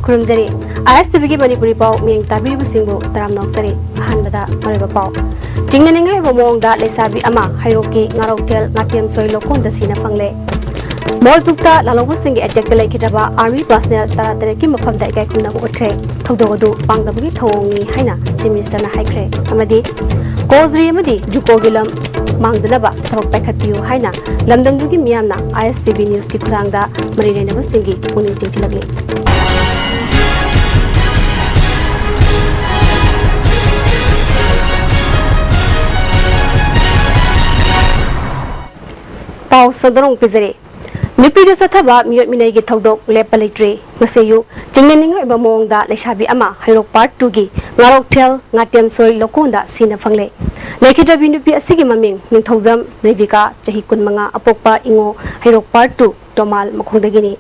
खुरुमजरी ISTV की मणिपुरी पाव मियंग ताबिरिबु सिंगबु तराम नौसरी अहनबदा मरेबा पाव जिंगननिंगाय बमोंगदा लेसाबी अमा हाइरोकी ngarotel ngatiam soi lokon da sina fangle Moltukta lalawbu singi attack da laikitaba army personnel taratare ki mafam da ikai kunna utkre thogdogodu pangdabagi thongi haina chief minister na haikre amadi kozri amadi jukogilam mangdanaba thok paikhatpiu haina lamdangdugi miyamna ISTV news ki thangda marirena singi puning chingchilagli Pau Sodarong Pizere Nipi the Sataba, Mute Minagi Togdo, Lepalitri, Masayu, Jinganing Bamong Leshabi Ama, Hiro Part 2Gi, Ngarotel, Ngatiam Soy Lokunda, Sina Fangle. Lakita Binupi a Sigimaming, Nintozam, Revika, Jahikun Manga, Apopa, Ingo, Hiro Part 2, Tomal, Makundagini.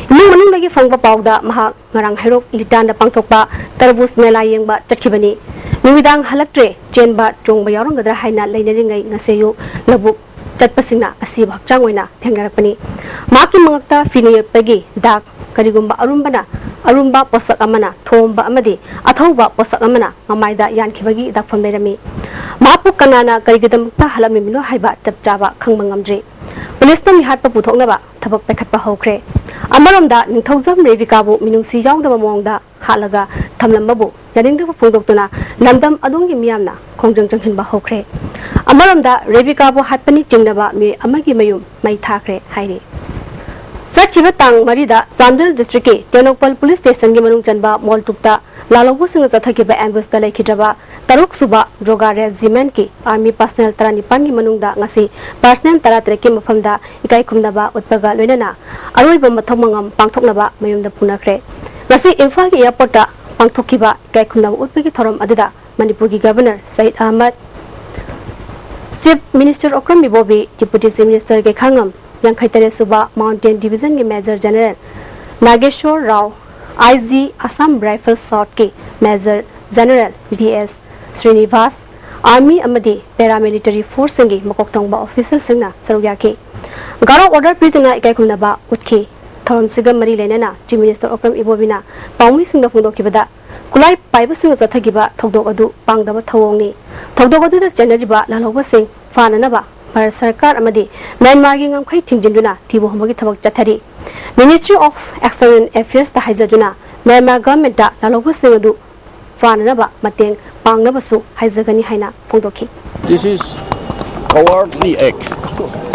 New Nagi Fanga Pauda, Maha, Marang Hiro, Litanda Pangtopa, Tarabus Melayang Ba, Chakibani. Nuidang Halaktre, Jenba, Jong Bayarong, the Haina, Lanaring, Nasayu, Labuk. Pasina asib hakchangwena thengarapani maki mangakta fini pagi dak karigumba arumba posak amana thomba amadi athauba posak amana mamaida yankhibagi dak phomlerami mapu kanana karigidamta halami mino haiba chapchaba khangmangamjri police na mihat pa puthoknaba thabak pekhatpa hokre amaromda ningthaujam revikabu minungsi yawdaba mongda halaga thamlambabu yadingda phungdoktuna lamdam adongi miyamna khongjang changchinba hokre Amaramda Rebikabu Hapani Jingnaba me Amagi Mayum, Mai Thakre, Hairi. Sachibatang Marida, Sandal District, Tenopal Police Station Gimanung Janba, Moltukta, Lalobusing Zathakiba Ambus the Lakijaba, Taruk Suba, Drogare Zimenki, Army Personnel Taranipan Gimanungda, Nasi, Personnel Taratrekim from the Ikaikumdaba, Utpaga Lunana, Aruiba Matomangam, Pangtoknaba, Mayum the Punakre. Nasi Infalki Airporta, Pangtokiba, Kaikuna Utpagi Thorum Adida, Manipuri Governor, Said Ahmad. Chief Minister Okram Bibobi, Deputy Chief Minister Gekhangam, Yang Khaitare Suba, Mountain Division के Major General Nageshwar Rao, IG Assam Rifles Shot के Major General BS Srinivas, Army Amadi Paramilitary Force के Mokoktongba Officer Singna Sarugya के Garo Order Prituna Ikaikumnaba Utki Thorum Sigam Mari Lenena, Chief Minister Okram Ibobina, Paumi Singh Fundo Kibada, Kulai Piper Singh Zathagiba, Togdo Adu, Pangdaba Thawongi. Togdogodu the General Laloba Singh, Fananaba, Par Sarkar Amadi, Myanmarging and Kaiting Jinduna, Tibo Homagi Tabak Jatari. Ministry of External Affairs the Hizajuna, Myanmar government Laloba Singh, Fananaba, Mateng, Pangnabasu, Hizagani Haina, Fondoki. This is cowardly act.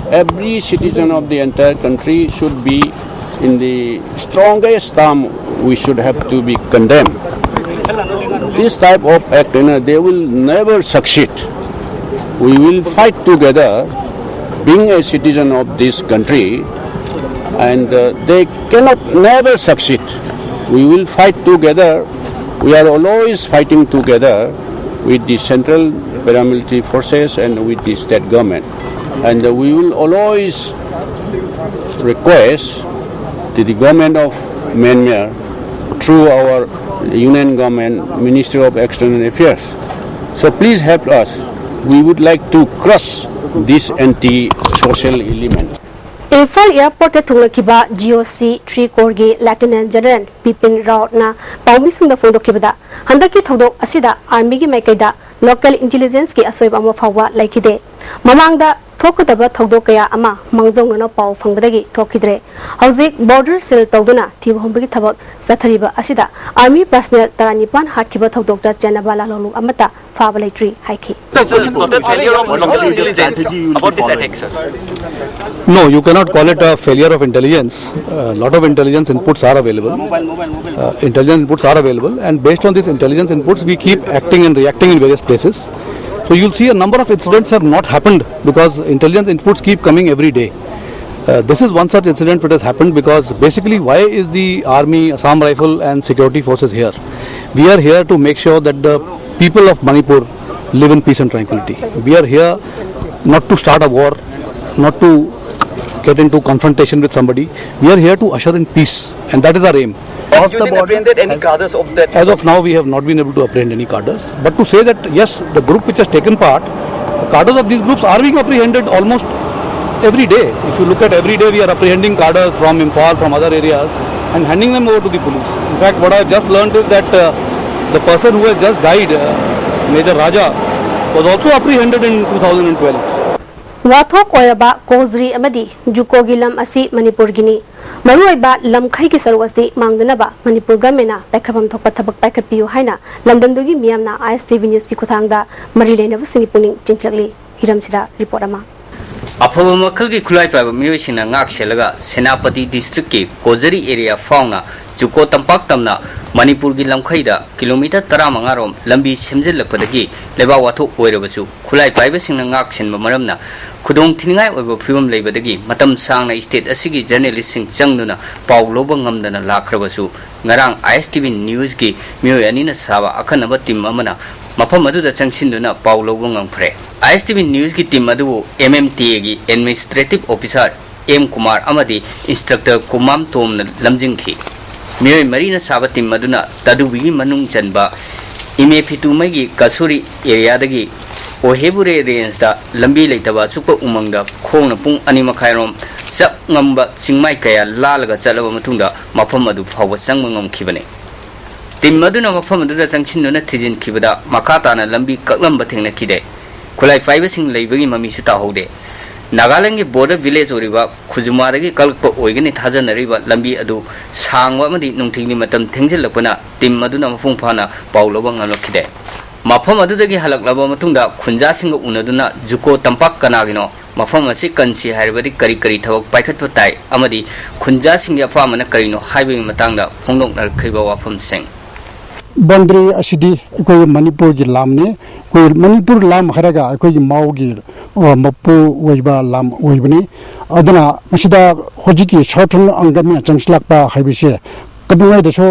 Every citizen of the entire country should be in the strongest term we should have to be condemned. This type of act, they will never succeed. We will fight together, being a citizen of this country, and they cannot never succeed. We will fight together. We are always fighting together with the central paramilitary forces and with the state government. And we will always request to the government of Myanmar through our Union Government, Ministry of External Affairs. So please help us. We would like to crush this anti-social element. Infal Airport Tulakiba, GOC, 3 Korgi, Lieutenant General, Pipin Rao na, Paumisung the Fondo Kibada, Handaki Todo, Asida, Armigi Makeda, local intelligence ki Asoibamo Fawa, like ide. Mamangda, Tokotaba Togdokaya Ama, Mangzong no Pau Fangbadagi, Tokidre. Hauzik, border cell Togduna, Tibo Hombigi Tabak, Zatariba Asida, Army personnel Taranipan, Hakiba Togdokta, Janabala Lolu Amata, Favalitri, Haiki. About this attack, sir? No, you cannot call it a failure of intelligence. A lot of intelligence inputs are available. Intelligence inputs are available, and based on these intelligence inputs, we keep acting and reacting in various places. So you'll see a number of incidents have not happened because intelligence inputs keep coming every day. This is one such incident that has happened because basically why is the Army, Assam Rifle and security forces here? We are here to make sure that the people of Manipur live in peace and tranquility. We are here not to start a war, not to get into confrontation with somebody. We are here to usher in peace, and that is our aim. Have you apprehended any cadres of that? As of now, we have not been able to apprehend any cadres. But to say that yes, the group which has taken part, cadres of these groups are being apprehended almost every day. If you look at every day, we are apprehending cadres from Imphal, from other areas, and handing them over to the police. In fact, what I have just learnt is that the person who has just died, Major Raja, was also apprehended in 2012. Wathok oiraba kozri amadi juko gilam asi Manipur gini maruiba lamkhai ki sarwasi mangdanaba Manipur gamena paikhabam thokpa thabak paikhapiyu haina lamdamdugi miyamna ISTV news ki kuthangda mari leinaba singi puning chinchakli hiramsida report ama अफब मखल की खुलाई पाइब मियोसिना ngak selaga सेनापति district की कोजरी area fauna Dzukou तंपाक तमना मणिपुर की लमखैदा kilometre 15 रोम लंबी सेमजेलपदगी लेबा वाथो ओइरबसु खुलाई पाइब सिंना ngak सिनबा मरमना खुदोंग थिनिंगाय ओइबो फिवम लेबदगी मतम सांगना स्टेट असिगी जर्नलिस्ट सिंग चंगनुना पाउ lobe ngamdana लाखरबसु ngarang ISTV news की मियो यानिना साबा अखनबा टीम अमना मफम अदुदा चंगसिनदुना पाउ लोब ngamfre ISTV न्यूज की टीम अदु MMTA की एडमिनिस्ट्रेटिव ऑफिसर M कुमार अमदी इंस्ट्रक्टर कुमाम तोम लमजिंगखी मियो मरीना साबा टीम अदुना तदुबी मनुंग चनबा इमे फितुमगी कसुरी एरियादगी ओहेबुरे रेंज दा लंबी लेतबा सुप उमंगदा खोंग पुंग अनि मखायरोम सब ngamba चिंगमाय कया लालगा चलबा मतुंदा मफम अदु फाव संग ngमखिबने टीम अदुना मफम अदुदा चंगसिनदुना थिजिन खिबदा मखाताना लंबी कलंबा थेंगना खिदे खुलाई फाइव सिंग लेबगी ममीसु ताहोदे नागालैंड के बॉर्डर विलेज ओरिबा खुजुमादगी कलप ओइगनि थाजनरिबा लंबी अदु सांगवा मदि नुंथिंगनि मतम थेंजलपना टीम अदुना मफुंग फाना पाउलोबा ngalokhide मफम अदुदगी हलकलबा मतुंगदा खुंजा सिंग उनदुना जुको तंपाक कनागिनो मफम असि कंसी हाइबदि करी करी थवक पाइखतप ताइ अमदि खुंजा सिंग अफामना करिनो हाइबे मतंगदा फोंगलोकनर खैबा वाफम सिंग बंद्रे असिदी कोई मणिपुर की लाम ने कोई मणिपुर लाम हरगा कोई माओ की मप्पु वैबा लाम वैबनी अदना मसिदा होजिकी शॉर्टन अंगमी चंगस्लाकपा हाइबिसे कदुङै दसो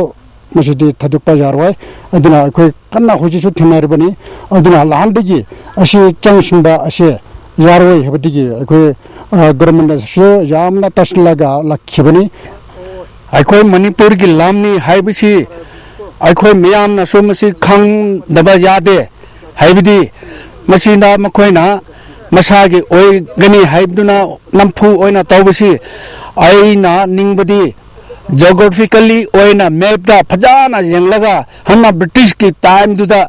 मसिदी थदुकपा यारवाय अदना कोई कन्ना होजिसु थेनारबनी अदना लाहानदगी असि चंगसिनबा असे यारवाय हबदिगी कोई गवर्नमेंट सो यामना तसलागा लखिबनी आइकोय मणिपुर की लामनी हाइबिसी अखोई मियाम न सोमसी खंग दबा यादे हाइबदी मसीना मखोइना मसागी ओइ गनी हाइबदुना नमफु ओइना तौबसी आइना निंगबदी जियोग्राफिकली ओइना मैप दा फजाना यंगलगा हन्ना ब्रिटिश की टाइम दुदा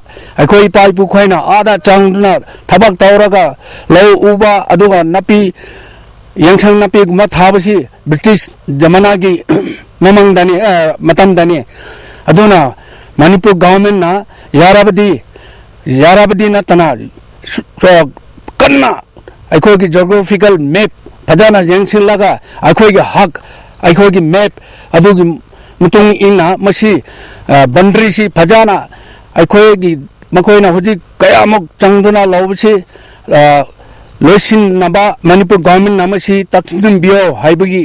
अखोई पाइपु खोइना आदा चांगदुना थबक तौरगा लो उबा अदुगा नपी यंगसंग नपी गुमा थाबसी ब्रिटिश जमाना की ममंगदानी मतमदानी अदुना मणिपुर गवर्नमेंट ना याराबदी ना तना कन्ना अखोई की जियोग्राफिकल मैप फजाना यंगसिलगा अखोई की हक अखोई की मैप अदुगी मुतुंग इना मसी बंड्री सी फजाना अखोई की मखोइना हुजी कयामुक चंगदुना लौबसी लोसिन नबा मणिपुर गवर्नमेंट नामसी तक्सिन बियो हाइबगी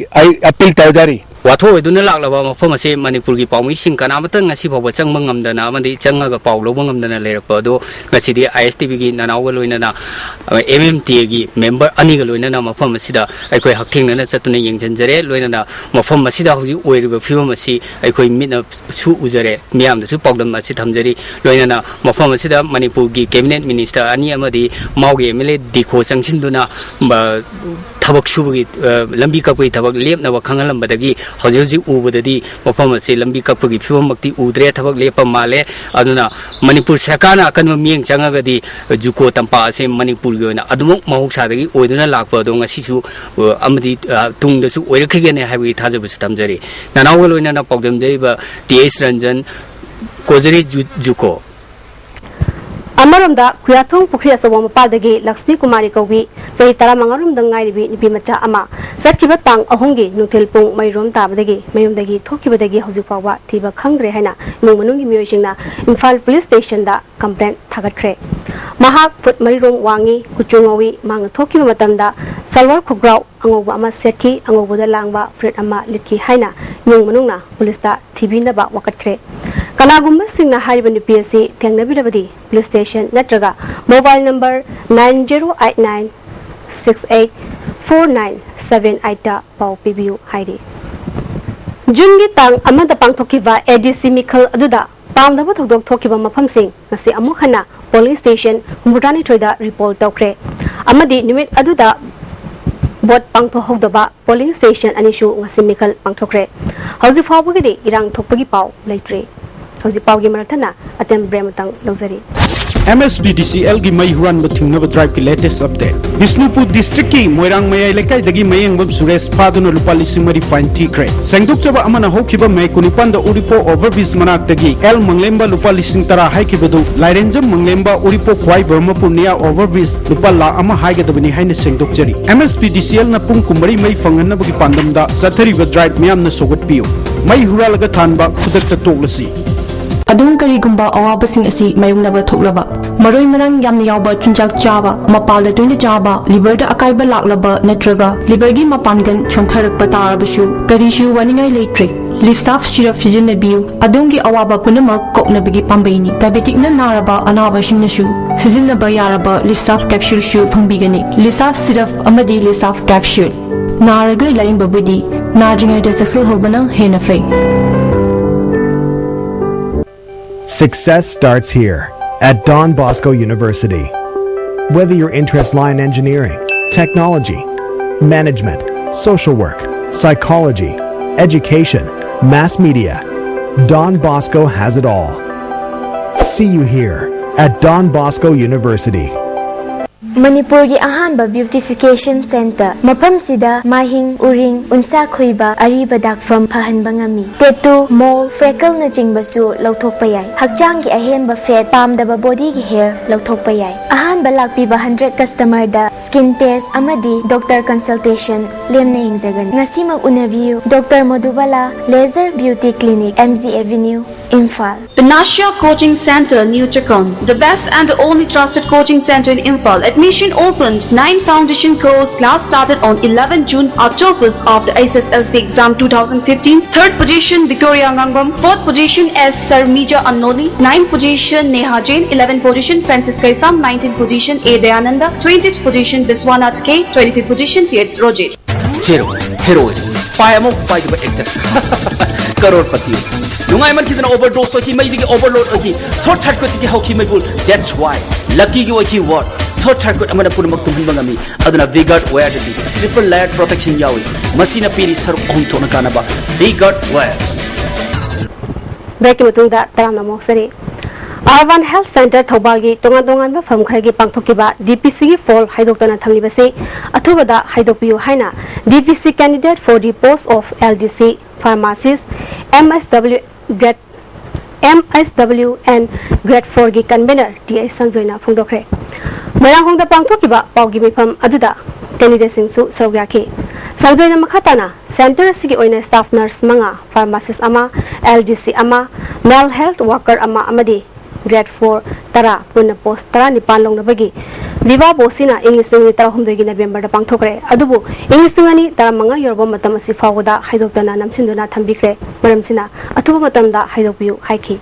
अपील तौजारी वाथो ओइदुना लाक्लबा मफम असे मणिपुर की पाउमी सिंग कनामत ngasi फाव चंग ngamdana amadi changaga पाउ lobe ngamdana lerakpa do ngasidi ISTV gi nanawga loinana MMTA gi member ani ga loinana mafam asida aikoi hakthengna chatuna yengjanjare loinana mafam asida hoji oiriba phibam asi aikoi mitna su ujare miyam da su pawdam asi thamjari loinana mafam asida manipur gi cabinet minister ani amadi maugi MLA dikho changsinduna थबक सुबगी लंबी कपई थबक लेपनब खंगलंबदगी हौजी हौजी उबददी मफम से लंबी कपगी फिवमक्ति उद्रे थबक लेप माले अदुना मणिपुर सरकारना अकनम मियंग चंगगदी Dzukou Tampa से मणिपुर गी ओइना अदुमक महौसादगी ओइदुना लाकपदो ngasisu amadi tungdasu oirakhigene हाइबगी थाजबसु थमजरी नानावल ओइना पौदम देबा TS Ranjan कोजरी Dzukou अमरमदा खुयाथोंग Pukhri असोबो मपादगी Lakshmi कुमारी कौबी सही तरा मंगारुम दंगाइबी निपी मचा अमा सटकिबा तांग अहोंगी नुथेल पुंग मैरोम ताबदगी मयुमदगी थोकिबदगी हौजिक फावा थीबा खंग्रे हैना नुमनुंगी मियोइसिंगना इम्फाल पुलिस स्टेशन दा कंप्लेंट थागतख्रे महाक फुट मैरोम वांगी कुचुंगवी मांग थोकिबा मतमदा सलवार खुग्राव अंगोबा अमा सेटकी अंगोबदा लांगबा फ्रेट अमा लिटकी हैना नुमनुंगना पुलिस दा थीबिनबा वकतख्रे कनागुम्बा सिंगना हारिबा नुपी असि थेंगनबिरबदी पुलिस स्टेशन नत्रगा मोबाइल नंबर 9089684978 दा पाउ पिबियु हाइदे जुनगी तांग अमदा पांगथोकिबा ADC मिखल अदुदा पामदबा थोदोक थोकिबा मफमसिंग ngasi amuk hana polling station humutani thoida report tawkhre amadi numit aduda bot pangthohdaba polling station anishu ngasi mikal pangthokre hauji fawbagidi irang thokpagi paw leitre hauji pawgi marathana atem brematang lozari MSPDCL की मई हुरान बथिंगनब drive की latest update Bishnupur district की मोइरांग मयाई लेकाई दगी मयंगबम सुरेश फादुन लुपा लिसिंग मरी fine थीख्रे सेंगदोकचबा Amna होखिबा may कुनिपान the उरिपो overbridge मनाक दगी L मंगलेम्बा लुपा लिसिंग तरा हाइखिबदु लाइरेंजम मंगलेम्बा उरिपो ख्वाई ब्रह्मपुर निया overbridge लुपा ला अमा हाइगदबनि हाइने सेंगदोकजरी MSPDCL ना पुंग कुमरी मई फंगनबगी पांदमदा सथरिबा drive म्यामना सोगतपियो मई हुरालगा थानबा खुदकता तोकलसी अदुम करीगुंबा अवाबसिंग असि मायुंगनबा थोकलबा मरोय मरंग यामना यावबा चुंजाक चाबा मपालदा तुइना चाबा लिबरदा अकाइबा लाक्लबा नत्रगा लिबरगी मपानगन छोंथरकपा तारबसु करिशु वनिंगाई लेट्रे लिफ्साफ सिरप सिजनबियु अदुमगी अवाबा पुनमक कोकनबगी पांबैनी डायबिटिकना नारबा अनाबसिंगनसु सिजनबा यारबा लिफ्साफ कैप्सूल सु फंगबिगनी लिफ्साफ सिरप अमदी लिफ्साफ कैप्सूल नारगा लाइंबबुदी नाजिंगाइदा सक्सेल होबना हेना फै Success starts here at Don Bosco University. Whether your interests lie in engineering, technology, management, social work, psychology, education, mass media, Don Bosco has it all. See you here at Don Bosco University. Manipur gi ahanba beautification center mafam sida mahing uring unsa khoiba ariba dakfam phahanba ngami tattoo mole freckle na chingbasu lauthokpa yai hakchang gi ahenba fat pamdaba body gi hair lauthokpa yai ahanba lakpiba 100 customer da skin test amadi doctor consultation lemna ingjagan ngasimag unabiu Dr. Madhubala Laser Beauty Clinic MZ Avenue Imphal. Panacea Coaching Center, New Chakon, the best and the only trusted coaching center in Imphal. Admission opened. 9 foundation course class started on 11 June. Octopus of the SSLC exam 2015. 3rd position Victoria Ngangam. 4th position S. Sarmija Annoli. 9th position Neha Jain. 11th position Francis Kaisam. 19th position A. Dayananda. 20th position Biswanath K. 25th position T.S. Roger. Zero, heroine, payamo payaba actor, crorepati. Nungai man kitna overdose ki mai digi overload ki short circuit ki hauki mai bul. That's why lucky ki waki what short circuit amana purmak tumhin bangami aduna Vigard wire di triple layer protection yawi masina piri sar on to nakanaba Vigard wires. Breaking matungda tarana moksari Arvan Health Center Thobalgi tongan mafam kharagi pangthokiba DPC gi fall haidoktana thamlibase athubada haidokpiu haina DPC candidate for the post of LDC pharmacist MSW and grade 4 gi convener TI Sanjoina phongdokre Mayang hongda pangthokiba pawgi mifam aduda candidate singsu sarwyaki Sanjoina makhatana center sigi oina staff nurse manga pharmacist ama LDC ama male health worker ama amadi grade 4 tara puna post tara nipan long nabagi viva bosina english ni tara humdoi gi November da pangthokre adubu english ngani tara manga yorba matam asi fawda haidoktana namsinduna thambikre maramsina athuba matamda haidokpiu haiki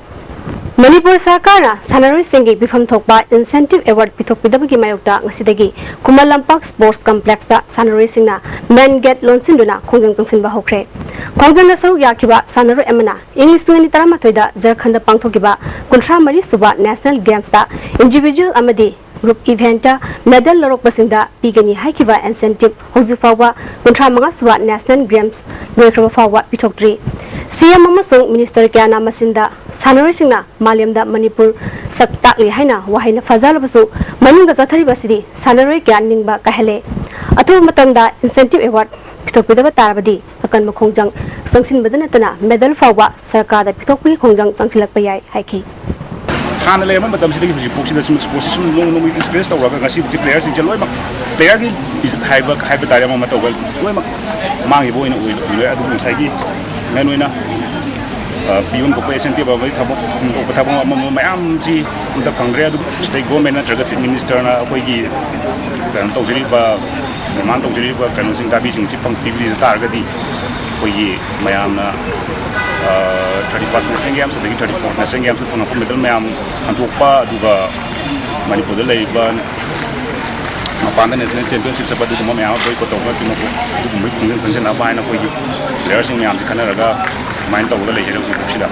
Manipur Sarkarna Sanaroi Singi Bifam Thokpa Incentive Award Pitokpidabagi Mayokta Ngasidagi Kumalampak Sports Complex da Sanaroi Singna Men Get Lonsinduna Khongjang Tangsin ba hokre Khongjang na saru yakiba Sanaroi Emana English ngani taramatoi da Jharkhand da pangthokiba Kunthra Mari Suba National Games da individual amadi group event da medal lorok basinda pigani haikiba incentive hozifawa Kunthra Manga Suba National Games loikraba fawa pitokdri CM amasung Minister Kyana Masinda Sanaroi Singna Malyamda Manipur Saktakli haina wahaina fazalabasu maninga zatharibasidi Sanaroi Kyan ningba kahele atu matamda incentive award pitokpidaba tarabadi akan makhongjang sangsinbada natana medal fawa sarkar da pitokpi khongjang changsilakpa yai haiki Hana le man matam sidagi biji poksida sum position long long disgrace tawra ka ngasi player sing chaloi mak player gi haiba tare ma matawgal loi mak mangi boina ui adu sai gi nanoina pion ko SNT ba mai thabo ko thabo mayam ji da kangre adu state government na traga minister na koi gi kan to jiri ba man to jiri ba kan sing tabi sing sipang tibli tar ga di koi gi mayam na 31st national games da 34th national games to na ko medal mayam antukpa aduga manipur da lei ba Mapanda national championship sa padu mo mayam koi ko to ga simo ko du mo sanction na ba na koi gi players sing mayam khana raga main to la lejere su sida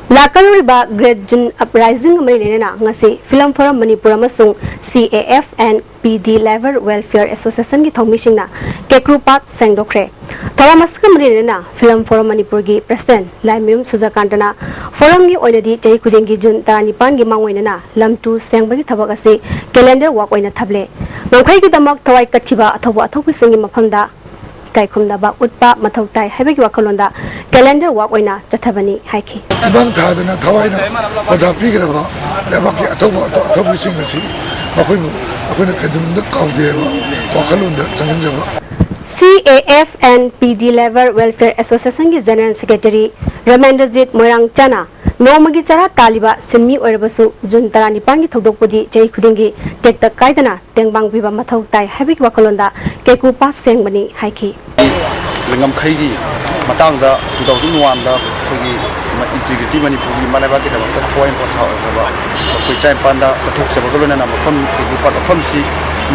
Lakaruriba Great June Uprising Marinena ngasi Film Forum Manipur amasung CAF and PD Level Welfare Association gi thomisingna Kekrupat Sengdokre Tawamaska Marinena Film Forum Manipur gi President Laimyum Sujakantana Forum gi oinadi chai khuding gi June 19 gi mangwainana lamtu sengbagi thabak ase calendar walk oina thable ngkhai gi damak thawai katkiba athoba athobi singi maphamda Kaikumda ba utpa mathautai habegi wakalonda calendar walk oina chathabani haiki Ibang thadana thawaina padapi graba dabaki athobi singasi akoina kadumda kaudeba wakalonda changanjaba CAF and PD Level Welfare Association gi General Secretary Ramanderjit Moirang Chana Nomagi Chara Taliba Sinmi Oirabasu June 19 gi thodokpudi chei khudingi tekta kaidana tengbang biba mathau tai habik wakalonda Kekupa Sengbani haiki Lingam khaigi matangda 2001 da khoi integrity manipuri manaba ke da thoi ko thaw ba khoi chai panda kathuk se bagalona na makham Kekupa pham si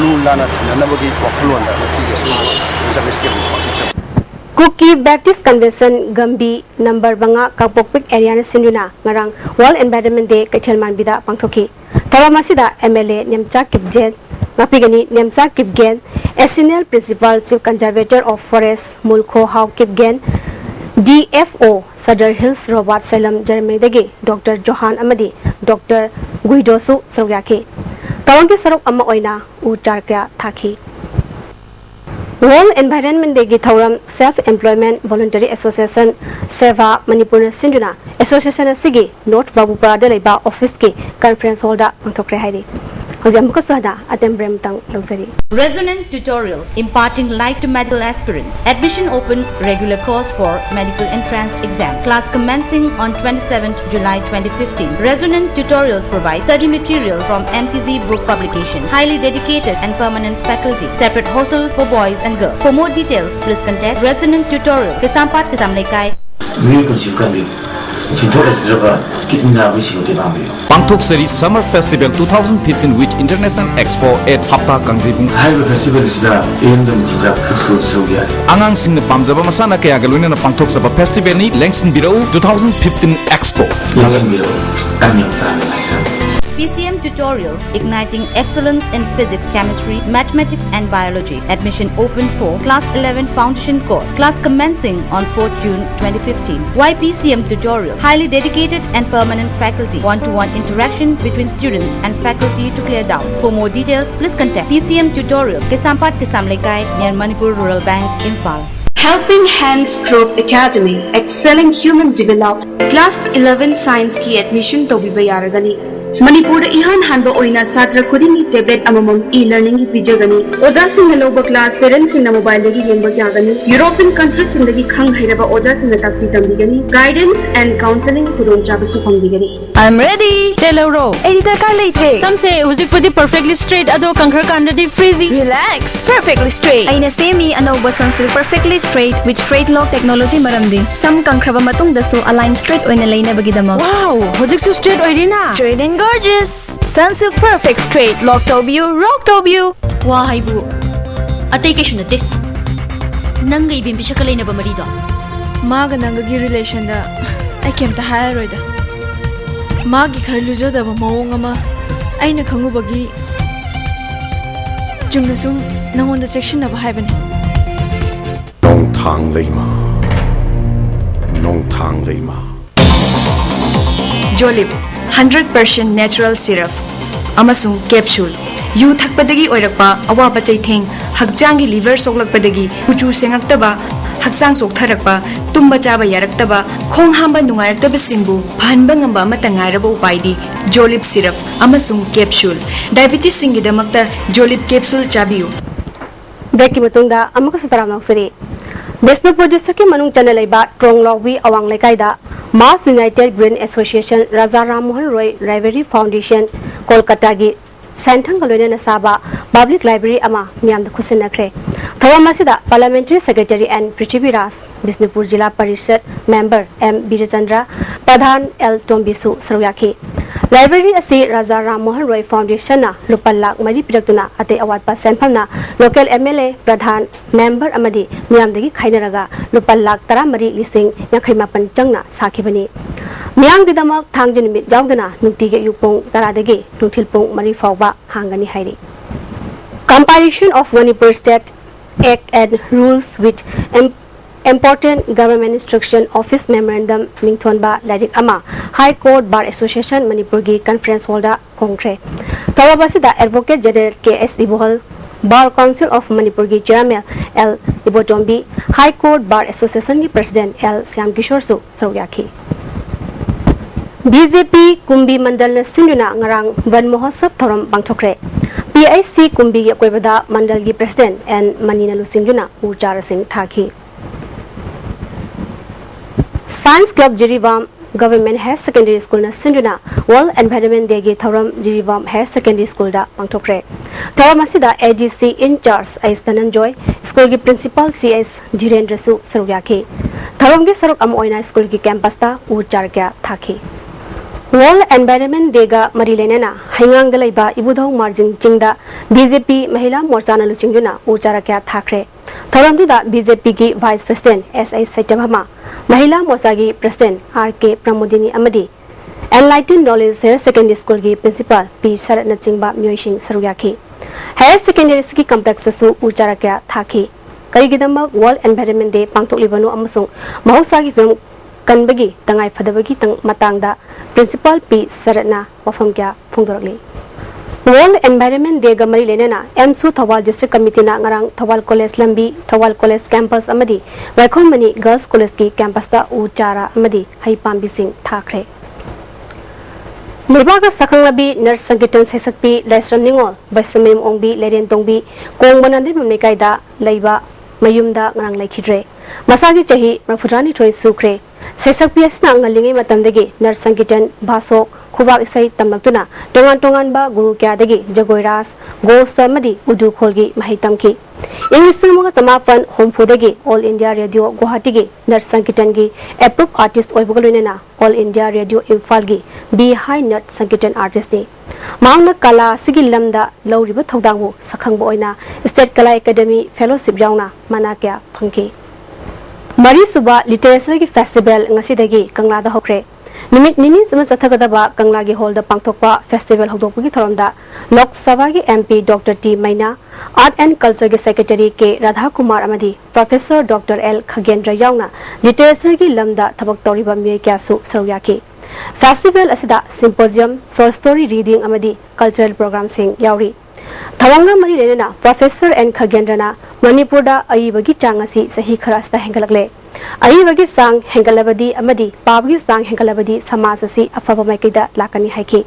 lu lana thana bagi wakhalonda si ge su service ke Kuki Baptist Convention Gambi number banga Kapokpik area na sinduna ngarang World Environment Day Kachelman bida pangthoki Tawamasida MLA Nemcha Kipjen Mapigani Nemcha Kipgen SNL Principal Chief Conservator of Forest Mulko Hau Kipgen DFO Sadar Hills Robert Salam Germany dagi Dr. Johan Amadi Dr. Guidosu Sogyaki Tawangi sarok amma oina u charkya thaki World Environment Day gi thauram Self Employment Voluntary Association Seva Manipur Sinduna Association asigi North Babupara da leiba office ki conference hall da pangthokre hairi Hojamka Sohada atem bremtang losari Resonant tutorials imparting light to medical aspirants. Admission open regular course for medical entrance exam. Class commencing on 27th July 2015. Resonant tutorials provide study materials from MTZ book publication. Highly dedicated and permanent faculty. Separate hostels for boys and girls. For more details, please contact Resonant Tutorial. Kesampat Kesamlekai. Pangthok Seri Summer Festival 2015 with International Expo at Hapta Kangjibung. Haiba festival sida endam jijak fiscal sogia. Angang sing na pamjaba masana kaya galwina na Pangthok Saba Festival ni Lengsin Birau 2015 Expo. Lengsin Birau. Anyam tani aja. PCM tutorials igniting excellence in physics, chemistry, mathematics and biology. Admission open for Class 11 Foundation course. Class commencing on 4th June 2015. Why PCM tutorial? Highly dedicated and permanent faculty. One-to-one interaction between students and faculty to clear doubts. For more details, please contact PCM tutorial Kesampat Kesamlekai near Manipur Rural Bank, Imphal. Helping Hands Group Academy, excelling human development. Class 11 Science की admission तो भी bayaragani. Manipur ihan hanba oina satra khudingi tablet amamam e-learning ki pijagani. Oja sing loba class parents in mobile lagi yengba kyagani. European countries in lagi khang hairaba oja sing takti tambigani. Guidance and counseling khudong chabasu phangbigani. I'm ready. Teloro. Editor ka leithe. Some say hujik pudi perfectly straight ado kankhar kandadi freezy. Relax. Perfectly straight. Aina semi anoba sunsilk perfectly straight with straight lock technology maramdi. Some kankraba matung dasu align straight oina leina bagidama. Wow. Hujik su straight oirina. Straight and gorgeous. Sunsilk perfect straight lock top you rock top you. Wah haibu. Atai ke shunate. Nanga ibim bisha kalai na ba marido. Maga nanga gi relation da I came to hire roida. Magi khar lujo da ba mawong ama aina khangu bagi jumna sum nangonda section na ba haibani. Nong thang leima. Nong thang leima. Jolib 100% natural syrup amasung capsule yu thakpadagi oirakpa awaba chaitheng hakjangi liver soklakpadagi kuchu sengaktaba haksang soktharakpa tumba chaba yaraktaba khong hamba nungairataba singbu phanba ngamba matangairaba upaidi Jolib syrup amasung capsule diabetes singi damakta Jolib capsule chabiu Deki matungda amaka sutara noksari Bisnupur district ki manung chana leiba Tronglogwi awang lekaida Mass United Green Association Raja Ram Mohan Roy Library Foundation Kolkata gi Santhang Galwena Nasaba Public Library ama miyam da khusin nakre Thawamasida Parliamentary Secretary and Prithviraj Bisnupur Jila Parishad Member M Birachandra Pradhan L Tombisu Saryaki Library asi Raja Ram Mohan Roy Foundation na lupalak mari piraktuna ate award pa senphamna local MLA Pradhan Member amadi miyam dagi khainaraga lupalak 13 lising 58 changna sakhibani ꯃꯤꯌꯥꯝꯒꯤꯗꯃꯛ ꯊꯥꯡꯖ ꯅꯨꯃꯤꯠ ꯌꯥꯎꯗꯅ ꯅꯨꯡꯇꯤꯒꯤ ꯑꯌꯨꯛ ꯄꯨꯡ 10ꯗꯒꯤ ꯅꯨꯡꯊꯤꯜ ꯄꯨꯡ 4 ꯐꯥꯎꯕ ꯍꯥꯡꯒꯅꯤ ꯍꯥꯏꯔꯤ Compilation of Manipur State Act and Rules with Important Government Instruction Office Memorandum Mingthonba Lairik Ama High Court Bar Association Manipur gi Conference Hall da hongkre Tawabasida Advocate General K.S. Ibohal Bar Council of Manipur gi Chairman L. Ibotombi High Court Bar Association gi President L. Syam Kishore Su Sawyakhi BJP Kumbi Mandal na Sinduna ngarang Van Mahotsav thoram pangthokre PIC Kumbi gi akoibada Mandal gi President N. Manina Lusingduna Uchara Singh thakhi Science Club Jirivam Government Higher Secondary School na Sinduna World Environment Day gi thoram Jirivam Higher Secondary School da pangthokre thoram asida ADC in charge Ais Dhananjoy School gi Principal CS Dhirendra Su Saryakhi thoram gi saruk am oina school gi campus da ucharkya thakhi World Environment Day ga mari lenena haingang da laiba ibudhau marjing jingda BJP Mahila Morcha na luchingduna ucharakya thakre thoram da BJP gi Vice President SI Saitabhama Mahila Morcha gi President RK Pramodini Amadi Enlightened Knowledge Higher Secondary School gi Principal P Saratna Chingba Myoising Saruyakhi Higher Secondary School Complex su ucharakya thakhi Karigidamak World Environment Day pangthoklibanu amasung mahausa gi film kanbagi tangai phadabagi tang matangda Principal P Saratna wafam kya phongdorakli World Environment Day ga mari lenena MSU Thawal District Committee na ngarang Thawal College Lambi Thawal College Campus amadi Waikhomani Girls College ki campus da uchara amadi haipambi sing thakre Nirbaga Sakanglabi Nurse Sankitan Sesakpi Lesram Ningol Baisamim Ongbi Lerian Tongbi Kongbanandi Mamekaida Laiba Mayumda ngarang laikhidre Masagi chahi Rafujani Choi Sukre Sesakpi asna ngalingi matamdagi Nurse Sankitan Basok Khubak isai tamlaktuna tongan ba guru kyadagi Jagoiras Gosta Madi Udu Kholgi Mahitamki English Samuga Samafan Homfudagi All India Radio Guwahati gi Nurse Sankitan gi Approved Artist Oibugalunena All India Radio Imphal gi Be High Nurse Sankitan Artist ni Mangna Kala Sigi Lamda Lauriba Thodangbu Sakhangbo oina State Kala Academy Fellowship yauna Manakya Phangki Mari Suba Literature gi Festival ngasidagi Kangla da hokre Nimit nini suma sathagadaba Kangla gi hall da pangthokpa festival hodopagi thoronda Lok Sabha gi MP Dr. T Maina Art and Culture gi Secretary K Radha Kumar amadi Professor Dr. L Khagendra yauna literature gi lamda thabak toriba miyai kya su saryaki Festival asida symposium short story reading amadi cultural program sing yauri Thawanga mari lenena Professor N Khagendra na Manipur da aibagi changasi sahi kharasta hengalakle Aibagi sang hengalabadi amadi pabgi sang hengalabadi samasasi afaba maikida lakani haiki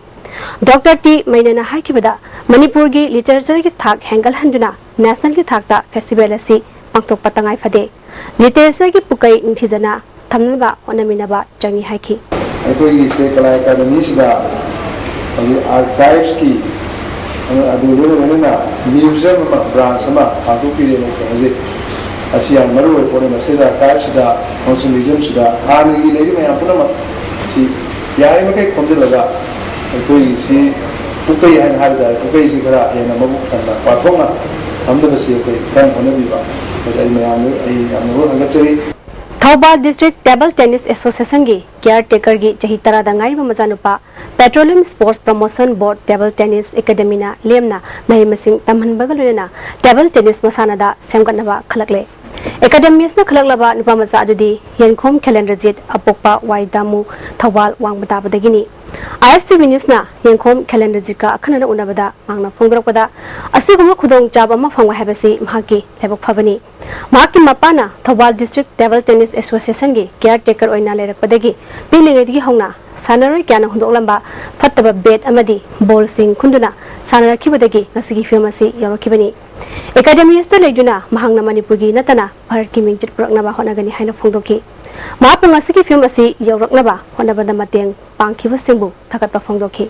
Dr. T Mainana haikibada Manipur gi literature gi thak hengal handuna national gi thakta festival asi pangtok patangai fade literature gi pukai inthijana thamnaba onaminaba changi haiki Aitoi State Kala Academy sida archives ki adulena museum branch sama aku pilih aja Asia maru pore masida archives da museum sida ani lagi मैं अपना मत सी यार में कई कम लगा कोई सी पुकई है हर जाए पुकई सी करा ये ना मबुक करना पाथोंगा हम तो बस ये कोई काम होने भी बात तो मैं हम लोग अंगत चली Thawbal District Table Tennis Association gi caretaker gi chahi tara dangai ba majanupa Petroleum Sports Promotion Board Table Tennis Academy na lemna mahi masing tamhan bagaluna table tennis masana da semganaba khalakle Academy na khalaklaba nupa maja adudi Yenkhom Khalendrajit apokpa Waidamu Thawbal wangbata badagini ISTV News na Yenkhom Khalendrajit ka akhanana unabada mangna phongdrakpada asiguma khudong chaba ma phangwa habasi mahaki lebok phabani Mahaki mapana Thawbal District Table Tennis Association gi caretaker oina lerakpadagi pilingedi hongna sanaroi kyana hundoklamba fattaba bet amadi ball sing khunduna sanarakibadagi ngasigi film asi yarakibani Academy esta lejuna mahangna Manipur gi natana Bharat ki mingjit puraknaba honagani haina phongdoki Mahapung asigi film asi yaraknaba honabada mateng pangkhiba singbu thakatpa phongdoki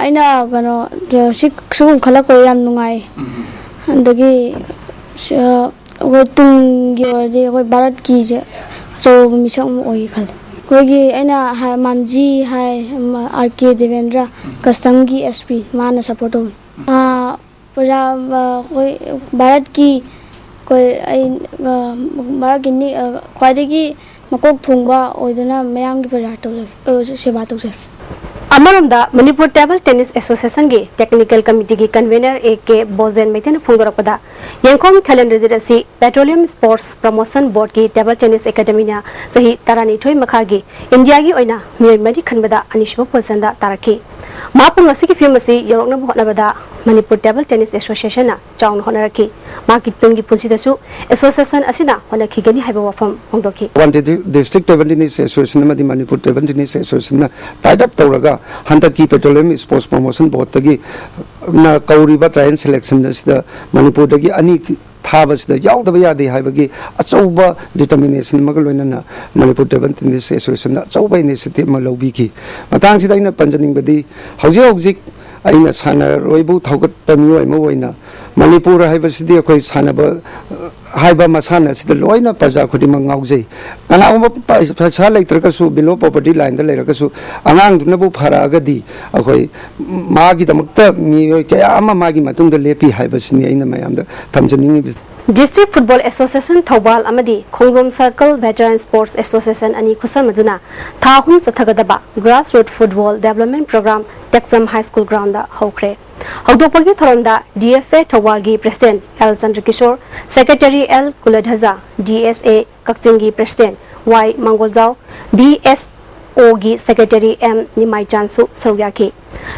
aina gano sugum khalako yam nungai andagi वो तुंगी और ये कोई भारत की जे जो mission ओई खल कोई ऐना है मामजी है आरके देवेंद्र कस्तंगी एसपी मान सपोर्ट हो प्रजा कोई भारत की कोई भारत की ख्वादी ꯃꯀꯣꯛ ꯊꯣꯡꯕ ꯑꯣꯏꯗꯅ ꯃꯌꯥꯝꯒꯤ ꯄ꯭ꯔꯖꯥ ꯇꯧꯖꯒꯦ ꯁꯦꯕꯥ ꯇꯧꯖꯒꯦ अमरमदा मणिपुर टेबल टेनिस एसोसिएशन की टेक्निकल कमिटी की कन्वीनर ए.के. बोजेन मैथन फोंदोरपदा यंकोम खेलन residency petroleum sports promotion board की टेबल टेनिस एकेडमी सही तरानीथोई मखागी इंडिया की ओइना मियोय मरी खनबदा अनिशुब पोजिशन तारखी मापुंग की फिल्म से यौरकना होटनबदा मणिपुर टेबल टेनिस एसोसिएशन चाउन होनरखी माकी तुंगी पुंसीदसु एसोसिएशन असिना होनखिगनी हाइबा वफम होंदोखी डिस्ट्रिक्ट टेबल टेनिस एसोसिएशन मदी Manipur table tennis association tied up तौरगा हंतकी पेट्रोलियम स्पोर्ट्स प्रमोशन बोर्ड तगी ना कौरीबा ट्रायल सिलेक्शन दसिदा मणिपुर दगी अनी थाबसिदा यावदबा यादे हाइबगी अचौबा डिटरमिनेशन मग लोइनना मणिपुर टेबल टेनिस एसोसिएशन अचौबा इनिशिएटिव म लौबिखि मतांगसिदा इन पंजनिंगबदी हौजिक हौजिक अइना सानरोइबु थौगतपा मियोय म ओइना मणिपुर हाइबसिदी अखोइ सानबा हाइबा मसाना सिदा लोइना प्रजा खुदिमा ngaujei कनागुम पैसा लेत्रकसु बिलो प्रॉपर्टी लाइन द लेरकसु अंगांग दुनबु फरागदी अखोइ मागी दमक्ता मियोय कया अमा मागी मतुंग लेपि हाइबसिनी अइना मयाम द थमजनिंग डिस्ट्रिक्ट फुटबॉल एसोसिएशन थौबाल अमदी Khonglom circle veteran sports association अनि खुसम मदुना थाहुम सथगदबा grass root football development program Teksam high school ground हौख्रे हौदोपगी थरोंदा डीएफए थौबाल की president L Chandrakishore secretary L Kuladhaja DSA कक्चिंगी प्रेसिडेंट वाई मंगोलजाव बीएसओ की सेक्रेटरी एम निमाई चांसु सौयाखी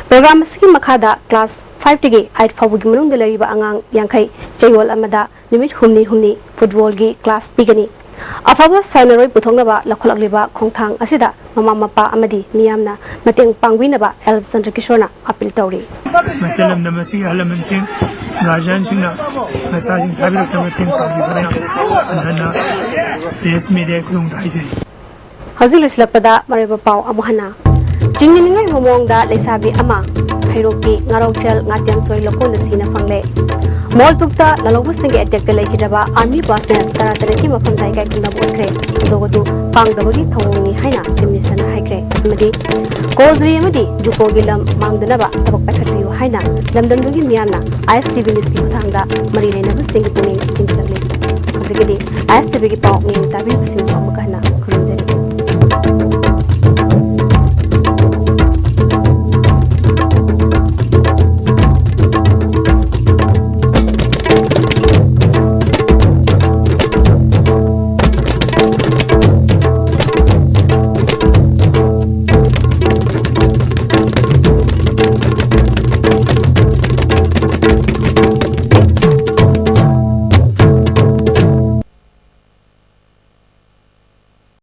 प्रोग्राम की मखादा क्लास 5 टिगे 8 फाउगी मनुंग दलरिबा आंगांग यांखै चयोल अमदा निमिट हुमनी फुटबॉल की क्लास पिगनी अफबा सानरोय पुथोंगनबा लखोलकलिबा खोंथांग असिदा ममा मपा अमदी मियामना मतेंग पांगविनबा एल चंद्रकिशोरना अपील तौरी मसलम नमसी हलमनसिंग गार्जियन सिंगना मसाजिंग थाबिरक मतेंग पांगविबना अनना प्रेस मीडिया खुंग थाइजरी हजु लिसलपदा मरेबा पाव अमहना जिंगनिंगै मोमोंगदा लेसाबी अमा हैरोपी ngarotel ngatiam soi lokon sina phangle mol tukta lalobu singe attack te laikidaba army personnel taratare ki mafam dai kai kunna bolkre dogodu pangdabagi thongni haina chief minister na haikre amadi kozri amadi juko gilam mangdanaba tabak pakhatbiu haina lamdamdugi miyamna ISTV news ki thangda mari lenabu singe puning tinjalagle hojigidi ISTV ki paw ngi tabi bisim amkana